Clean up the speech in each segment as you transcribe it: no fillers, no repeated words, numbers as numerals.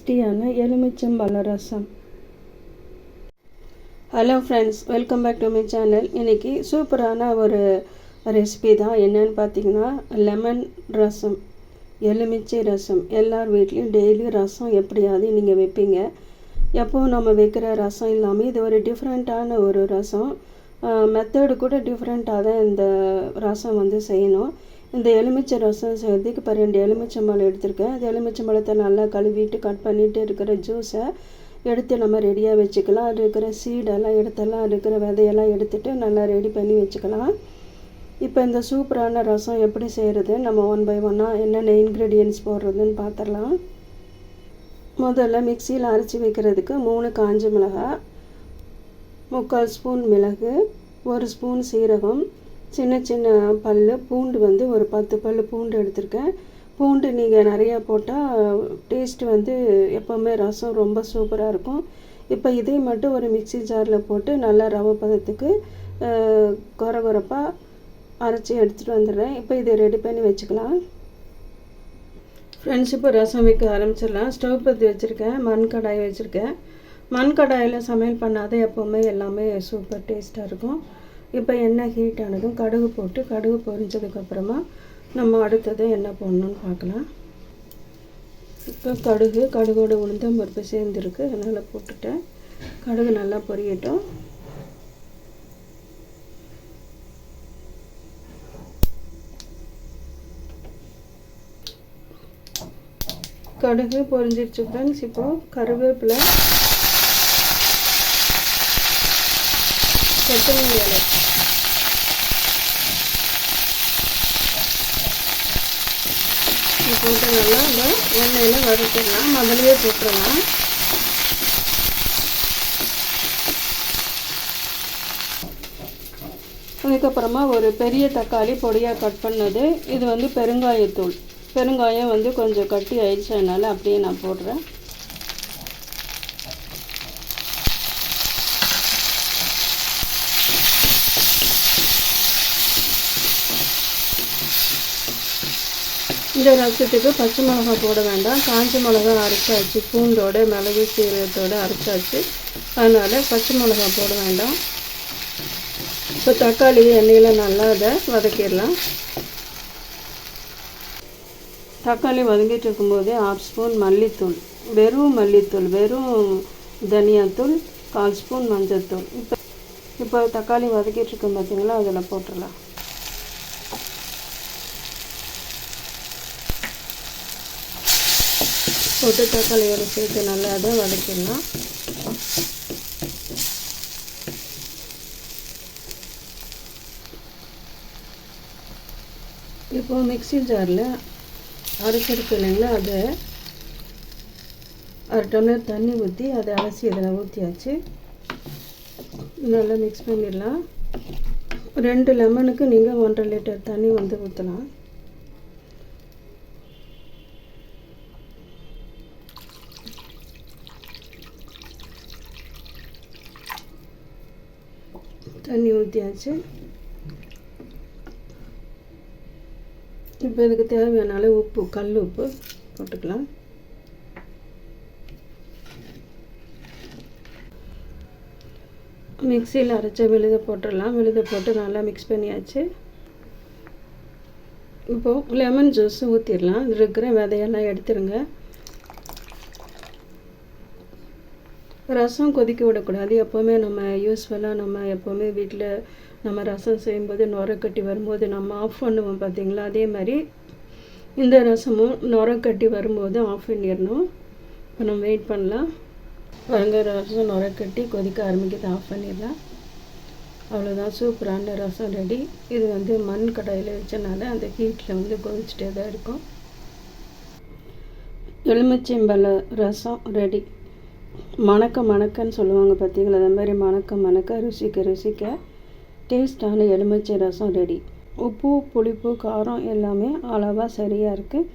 டேஸ்டியான எலுமிச்சம்பழ ரசம். Hello friends, welcome back to my channel. இன்றைக்கி சூப்பரான ஒரு ரெசிபி தான். என்னென்னு பார்த்தீங்கன்னா லெமன் ரசம், எலுமிச்சை ரசம். எல்லார் வீட்லேயும் டெய்லி ரசம் எப்படியாவது நீங்கள் வைப்பீங்க. எப்போவும் நம்ம வைக்கிற ரசம் இல்லாமல் இது ஒரு டிஃப்ரெண்ட்டான ஒரு ரசம். மெத்தடு கூட டிஃப்ரெண்ட்டாக தான் இந்த ரசம் செய்யணும். இந்த எலுமிச்சை ரசம் செய்கிறதுக்கு இப்போ 2 எலுமிச்சம்பழம் எடுத்திருக்கேன். அது எலுமிச்சம்பழத்தை நல்லா கழுவிட்டு கட் பண்ணிவிட்டு இருக்கிற ஜூஸை எடுத்து நம்ம ரெடியாக வச்சுக்கலாம். அது இருக்கிற சீடெல்லாம் எடுத்தெல்லாம் இருக்கிற விதையெல்லாம் எடுத்துகிட்டு நல்லா ரெடி பண்ணி வச்சுக்கலாம். இப்போ இந்த சூப்பரான ரசம் எப்படி செய்கிறது, நம்ம 1 by 1 என்னென்ன இன்க்ரீடியன்ட்ஸ் போடுறதுன்னு பார்த்துடலாம். முதல்ல மிக்சியில் அரைச்சி வைக்கிறதுக்கு 3 காஞ்ச மிளகாய், 3/4 ஸ்பூன் மிளகு, 1 ஸ்பூன் சீரகம், சின்ன சின்ன பல் பூண்டு ஒரு 10 பல் பூண்டு எடுத்திருக்கேன். பூண்டு நீங்கள் நிறையா போட்டால் டேஸ்ட் எப்போவுமே ரசம் ரொம்ப சூப்பராக இருக்கும். இப்போ இதை மட்டும் ஒரு மிக்சி ஜாரில் போட்டு நல்லா ரவை பதத்துக்கு கொரகொரப்பாக அரைச்சி எடுத்துகிட்டு வந்துடுறேன். இப்போ இதை ரெடி பண்ணி வச்சுக்கலாம். ஃப்ரெண்ட்ஸ், இப்போ ரசம் வைக்க ஆரம்பிச்சிடலாம். ஸ்டவ் பற்றி வச்சுருக்கேன், மண் கடாய் வச்சுருக்கேன். மண் கடாயில் சமையல் பண்ணாத எப்போவுமே எல்லாமே சூப்பர் டேஸ்ட்டாக இருக்கும். இப்போ எண்ணெய் ஹீட் ஆனதும் கடுகு போட்டு, கடுகு பொரிஞ்சதுக்கப்புறமா நம்ம அடுத்தது என்ன போடணுன்னு பார்க்கலாம். இப்போ கடுகோடு உளுந்தம் பருப்பு சேர்ந்துருக்கு, அதனால் போட்டுட்டேன். கடுகு நல்லா பொரியட்டும். கடுகு பொரிஞ்சிருச்சு ஃப்ரெண்ட்ஸ். இப்போது கருவேப்பிலை, கொத்தமல்லி இலை, போட்டு நல்லா இந்த எண்ணெயில் வதக்கிடலாம். முதலையே போட்டுடலாம். அதுக்கப்புறமா ஒரு பெரிய தக்காளி பொடியாக கட் பண்ணது. இது பெருங்காயத்தூள். பெருங்காயம் கொஞ்சம் கட்டி ஆயிடுச்சு, அதனால் அப்படியே நான் போடுறேன். இந்த ரசத்துக்கு பச்சை மிளகா போட வேண்டாம். காஞ்ச மிளகா அரைச்சாச்சு, பூண்டோட மிளகு சீரகத்தோடு அரைச்சாச்சு, அதனால் பச்சை மிளகா போட வேண்டாம். இப்போ தக்காளி எண்ணெயில் நல்லா அதை வதக்கிடலாம். தக்காளி வதங்கிட்டு இருக்கும்போதே 1/2 ஸ்பூன் மல்லித்தூள், வெறும் மல்லித்தூள், வெறும் தனியாத்தூள், 1/4 ஸ்பூன் மஞ்சள்தூள். இப்போ தக்காளி வதக்கிட்டு இருக்கோம் பார்த்தீங்களா, அதில் போட்டுடலாம். போட்டு தக்காளியோடு சேர்த்து நல்லா அதை வதக்கிடலாம். இப்போது மிக்சி ஜாரில் அரைச்செடுத்து இல்லைங்களா, அதை 1/2 டம்ளர் தண்ணி ஊற்றி அதை அலசி இதில் ஊற்றியாச்சு. நல்லா மிக்ஸ் பண்ணிடலாம். 2 லெமனுக்கு நீங்கள் 1.5 லிட்டர் தண்ணி ஊற்றலாம். தண்ணி ஊற்றியாச்சு. இப்போ இதுக்கு தேவையான அளவு உப்பு, கல் உப்பு போட்டுக்கலாம். மிக்சியில் அரைச்ச விழுதை போட்டுடலாம். விழுதை போட்டு நல்லா மிக்ஸ் பண்ணியாச்சு. இப்போது லெமன் ஜூஸ் ஊற்றிடலாம். இது இருக்கிற விதையெல்லாம் எடுத்துருங்க. ரசம் கொதிக்க விடக்கூடாது. எப்போவுமே நம்ம யூஸ்ஃபுல்லாக நம்ம எப்போவுமே வீட்டில் நம்ம ரசம் செய்யும்போது நுரக்கட்டி வரும்போது நம்ம ஆஃப் பண்ணுவோம் பார்த்தீங்களா, அதே மாதிரி இந்த ரசமும் நுரக்கட்டி வரும்போது ஆஃப் பண்ணிடணும். இப்போ நம்ம வெயிட் பண்ணலாம். ரசம் நுரக்கட்டி கொதிக்க ஆரம்பிக்கிறது, ஆஃப் பண்ணிடலாம். அவ்வளோதான், சூப்பரான ரசம் ரெடி. இது மண் கடாயில் வச்சனால அந்த ஹீட்டில் கொதிச்சுட்டே தான் இருக்கும். எலுமிச்சம்பழ ரசம் ரெடி. மணக்கன்னு சொல்லுவாங்க பார்த்தீங்களா, அதே மாதிரி மணக்க ருசிக்க டேஸ்டான எலுமிச்சை ரசம் ரெடி. உப்பு, புளிப்பு, காரம் எல்லாமே அளவாக சரியாக இருக்குது.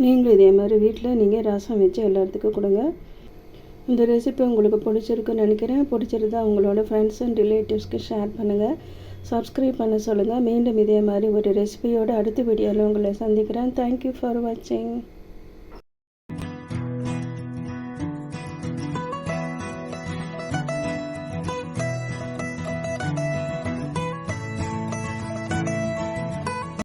நீங்களும் இதே மாதிரி வீட்டில் நீங்கள் ரசம் வச்சு எல்லாத்துக்கும் கொடுங்க. இந்த ரெசிபி உங்களுக்கு பிடிச்சிருக்குன்னு நினைக்கிறேன். பிடிச்சிருந்தா உங்களோட ஃப்ரெண்ட்ஸ் அண்ட் ரிலேட்டிவ்ஸ்க்கு ஷேர் பண்ணுங்கள், சப்ஸ்கிரைப் பண்ண சொல்லுங்கள். மீண்டும் இதே மாதிரி ஒரு ரெசிபியோடு அடுத்த வீடியோவில் உங்களை சந்திக்கிறேன். தேங்க்யூ ஃபார் வாட்சிங்.